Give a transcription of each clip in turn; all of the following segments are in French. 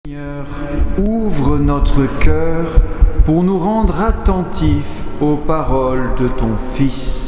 Seigneur, ouvre notre cœur pour nous rendre attentifs aux paroles de ton Fils.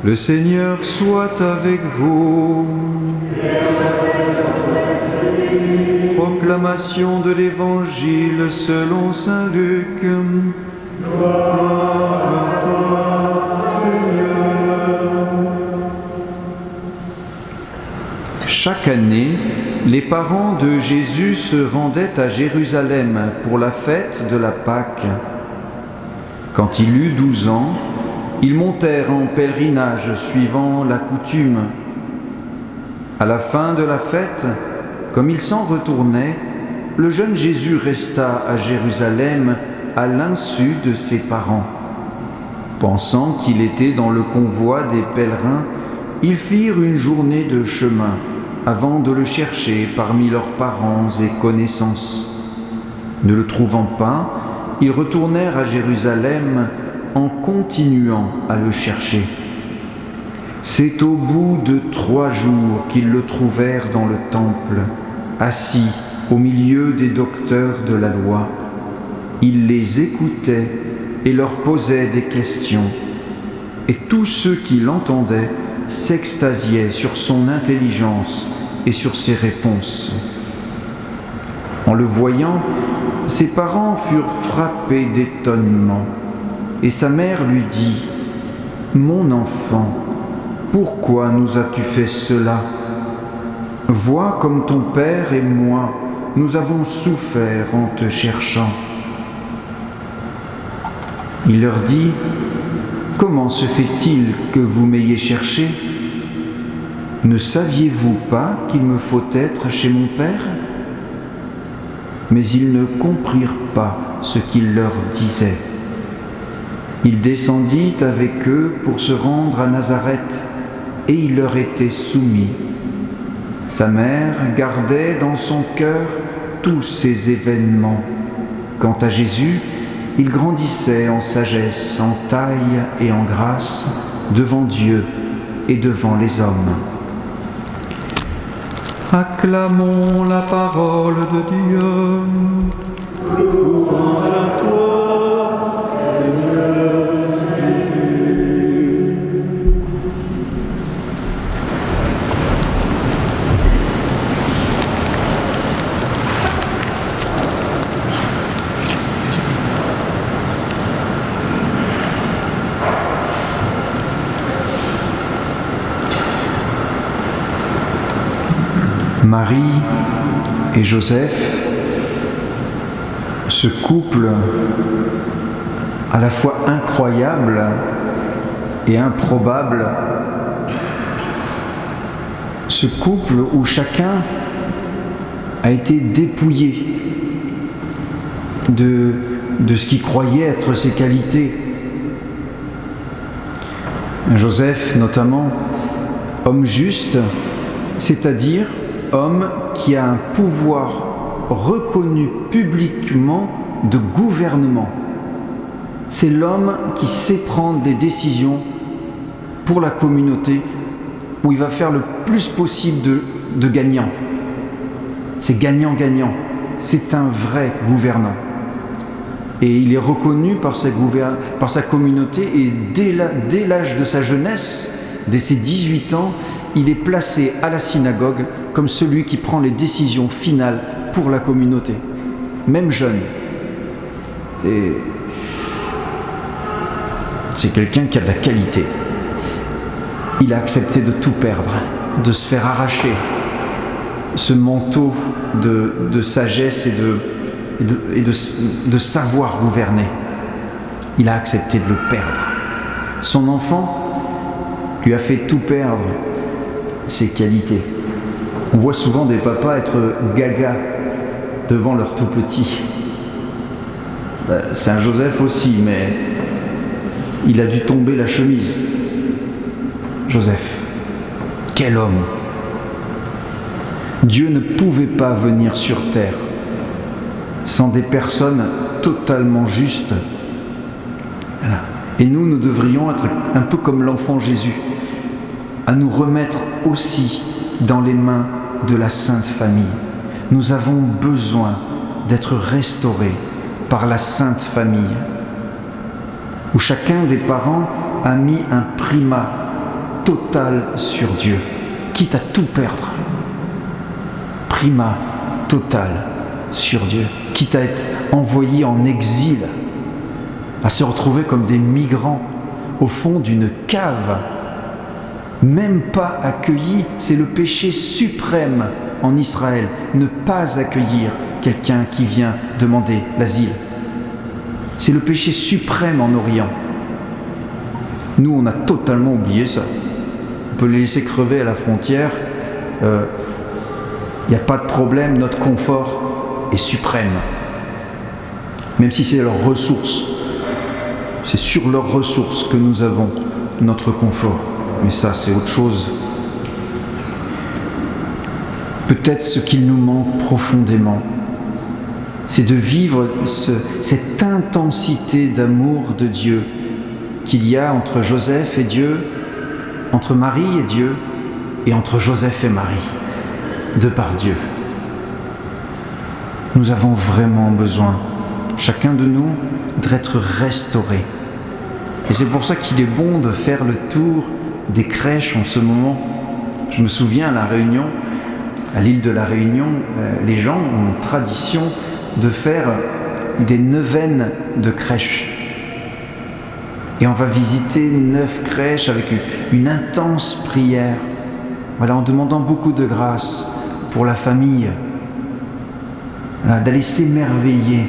Le Seigneur soit avec vous. Proclamation de l'Évangile selon saint Luc. Gloire à toi, Seigneur. Chaque année, les parents de Jésus se rendaient à Jérusalem pour la fête de la Pâque. Quand il eut 12 ans, ils montèrent en pèlerinage suivant la coutume. À la fin de la fête, comme ils s'en retournaient, le jeune Jésus resta à Jérusalem à l'insu de ses parents. Pensant qu'il était dans le convoi des pèlerins, ils firent une journée de chemin avant de le chercher parmi leurs parents et connaissances. Ne le trouvant pas, ils retournèrent à Jérusalem en continuant à le chercher. C'est au bout de 3 jours qu'ils le trouvèrent dans le temple, assis au milieu des docteurs de la loi. Il les écoutait et leur posait des questions, et tous ceux qui l'entendaient s'extasiaient sur son intelligence et sur ses réponses. En le voyant, ses parents furent frappés d'étonnement. Et sa mère lui dit : « Mon enfant, pourquoi nous as-tu fait cela? Vois comme ton père et moi, nous avons souffert en te cherchant. » Il leur dit : « Comment se fait-il que vous m'ayez cherché? Ne saviez-vous pas qu'il me faut être chez mon père ?» Mais ils ne comprirent pas ce qu'il leur disait. Il descendit avec eux pour se rendre à Nazareth, et il leur était soumis. Sa mère gardait dans son cœur tous ces événements. Quant à Jésus, il grandissait en sagesse, en taille et en grâce, devant Dieu et devant les hommes. Acclamons la parole de Dieu. Louange à toi, Seigneur Jésus. Marie et Joseph, ce couple à la fois incroyable et improbable, ce couple où chacun a été dépouillé de ce qu'il croyait être ses qualités. Joseph notamment, homme juste, c'est-à-dire homme qui a un pouvoir reconnu publiquement de gouvernement. C'est l'homme qui sait prendre des décisions pour la communauté, où il va faire le plus possible de gagnant. C'est gagnant-gagnant. C'est un vrai gouvernant. Et il est reconnu par sa communauté, et dès l'âge de sa jeunesse, dès ses 18 ans, il est placé à la synagogue comme celui qui prend les décisions finales pour la communauté, même jeune. Et c'est quelqu'un qui a de la qualité. Il a accepté de tout perdre, de se faire arracher ce manteau de sagesse et de savoir gouverner. Il a accepté de le perdre. Son enfant lui a fait tout perdre, ses qualités. On voit souvent des papas être gaga devant leur tout petit. Saint Joseph aussi, mais il a dû tomber la chemise. Joseph, quel homme! Dieu ne pouvait pas venir sur terre sans des personnes totalement justes. Voilà. Et nous devrions être un peu comme l'enfant Jésus, à nous remettre aussi dans les mains de la Sainte Famille. Nous avons besoin d'être restaurés par la Sainte Famille, où chacun des parents a mis un primat total sur Dieu, quitte à tout perdre. Primat total sur Dieu, quitte à être envoyé en exil, à se retrouver comme des migrants au fond d'une cave, même pas accueillis. C'est le péché suprême en Israël, ne pas accueillir quelqu'un qui vient demander l'asile. C'est le péché suprême en Orient. Nous, on a totalement oublié ça. On peut les laisser crever à la frontière. Il n'y a pas de problème, notre confort est suprême. Même si c'est leur ressource. C'est sur leurs ressources que nous avons notre confort. Mais ça, c'est autre chose. Peut-être ce qu'il nous manque profondément, c'est de vivre cette intensité d'amour de Dieu qu'il y a entre Joseph et Dieu, entre Marie et Dieu, et entre Joseph et Marie, de par Dieu. Nous avons vraiment besoin, chacun de nous, d'être restauré. Et c'est pour ça qu'il est bon de faire le tour des crèches en ce moment. Je me souviens à La Réunion, à l'île de La Réunion, les gens ont une tradition de faire des neuvaines de crèches. Et on va visiter 9 crèches avec une intense prière, voilà, en demandant beaucoup de grâce pour la famille, voilà, d'aller s'émerveiller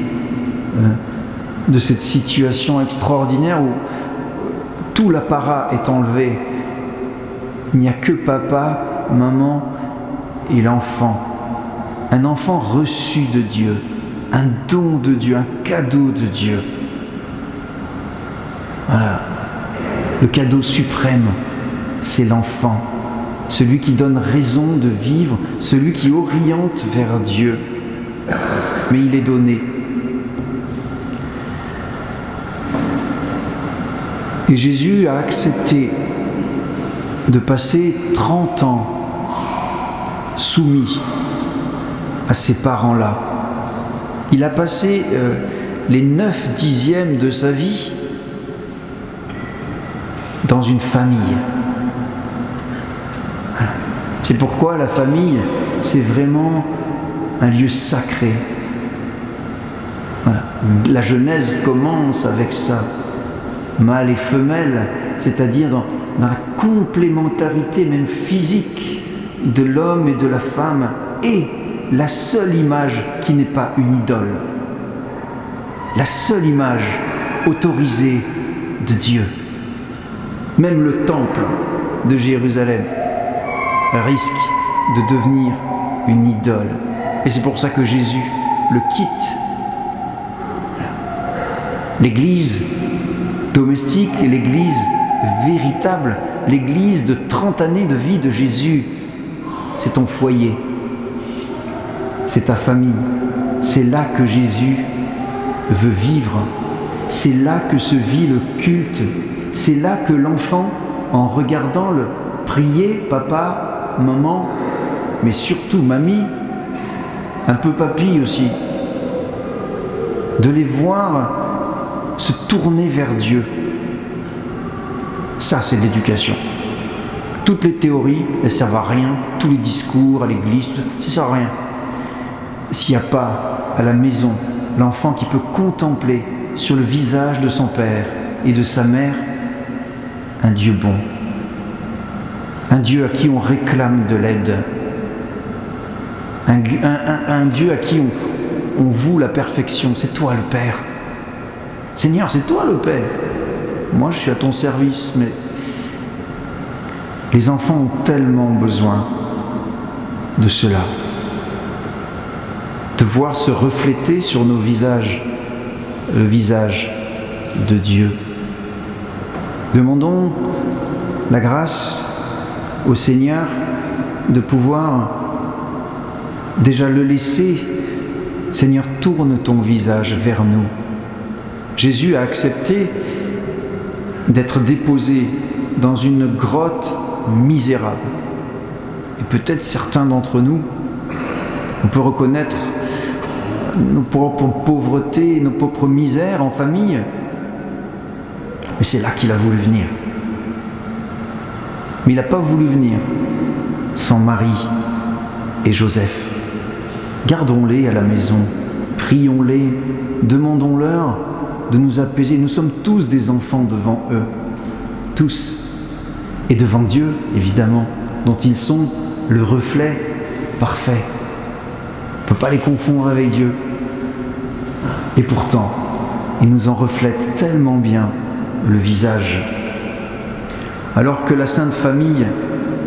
de cette situation extraordinaire où tout l'apparat est enlevé. Il n'y a que papa, maman et l'enfant. Un enfant reçu de Dieu, un don de Dieu, un cadeau de Dieu. Voilà. Le cadeau suprême, c'est l'enfant. Celui qui donne raison de vivre, celui qui oriente vers Dieu. Mais il est donné. Et Jésus a accepté de passer 30 ans soumis à ces parents-là. Il a passé les 9/10 de sa vie dans une famille. C'est pourquoi la famille, c'est vraiment un lieu sacré. Voilà. La Genèse commence avec ça. Mâle et femelle, c'est-à-dire dans la complémentarité même physique de l'homme et de la femme, et la seule image qui n'est pas une idole. La seule image autorisée de Dieu. Même le temple de Jérusalem risque de devenir une idole. Et c'est pour ça que Jésus le quitte. L'Église domestique et l'Église véritable, l'Église de 30 années de vie de Jésus, c'est ton foyer, c'est ta famille, c'est là que Jésus veut vivre, c'est là que se vit le culte, c'est là que l'enfant, en regardant le prier, papa, maman, mais surtout mamie, un peu papy aussi, de les voir se tourner vers Dieu. Ça, c'est l'éducation. Toutes les théories, elles servent à rien. Tous les discours à l'église, ça sert à rien. S'il n'y a pas à la maison l'enfant qui peut contempler sur le visage de son père et de sa mère un Dieu bon, un Dieu à qui on réclame de l'aide, un Dieu à qui on voue la perfection. C'est toi le Père. Seigneur, c'est toi le Père. Moi, je suis à ton service, mais les enfants ont tellement besoin de cela, de voir se refléter sur nos visages le visage de Dieu. Demandons la grâce au Seigneur de pouvoir déjà le laisser. Seigneur, tourne ton visage vers nous. Jésus a accepté d'être déposé dans une grotte misérable. Et peut-être certains d'entre nous, on peut reconnaître nos propres pauvretés, nos propres misères en famille. Mais c'est là qu'il a voulu venir. Mais il n'a pas voulu venir sans Marie et Joseph. Gardons-les à la maison, prions-les, demandons-leur de nous apaiser. Nous sommes tous des enfants devant eux, tous. Et devant Dieu, évidemment, dont ils sont le reflet parfait. On ne peut pas les confondre avec Dieu. Et pourtant, ils nous en reflètent tellement bien le visage. Alors que la Sainte Famille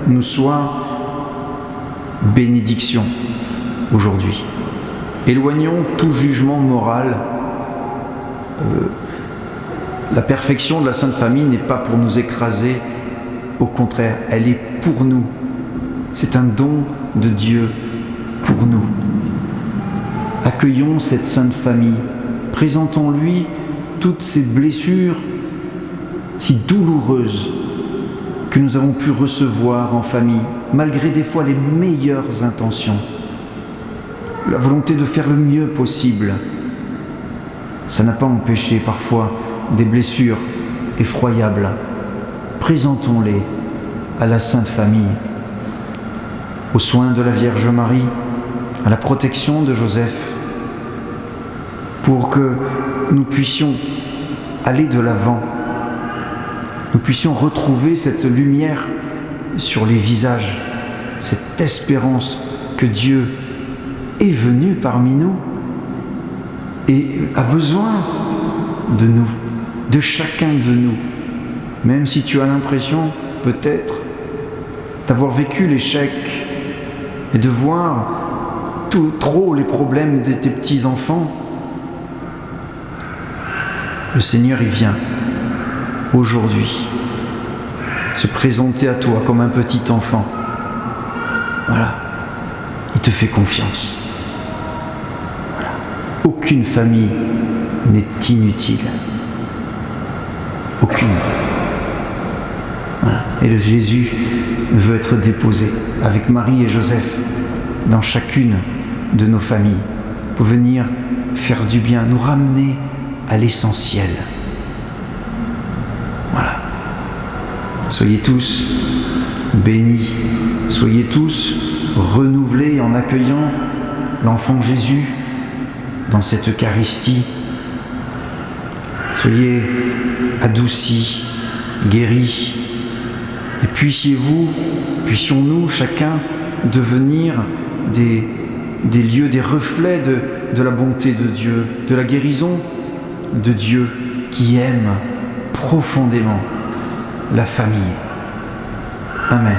nous soit bénédiction aujourd'hui. Éloignons tout jugement moral. La perfection de la Sainte Famille n'est pas pour nous écraser, au contraire, elle est pour nous. C'est un don de Dieu pour nous. Accueillons cette Sainte Famille, présentons-lui toutes ces blessures si douloureuses que nous avons pu recevoir en famille, malgré des fois les meilleures intentions. La volonté de faire le mieux possible, ça n'a pas empêché parfois des blessures effroyables. Présentons-les à la Sainte Famille, aux soins de la Vierge Marie, à la protection de Joseph, pour que nous puissions aller de l'avant, nous puissions retrouver cette lumière sur les visages, cette espérance que Dieu est venu parmi nous et a besoin de nous, de chacun de nous. Même si tu as l'impression, peut-être, d'avoir vécu l'échec et de voir trop les problèmes de tes petits-enfants, le Seigneur, il vient aujourd'hui se présenter à toi comme un petit enfant. Voilà. Il te fait confiance. Voilà. Aucune famille n'est inutile. Aucune. Voilà. Et le Jésus veut être déposé avec Marie et Joseph dans chacune de nos familles pour venir faire du bien, nous ramener à l'essentiel. Voilà. Soyez tous bénis, soyez tous renouvelés en accueillant l'enfant Jésus dans cette Eucharistie. Soyez adoucis, guéris, et puissions-nous chacun devenir des lieux, des reflets de la bonté de Dieu, de la guérison de Dieu qui aime profondément la famille. Amen.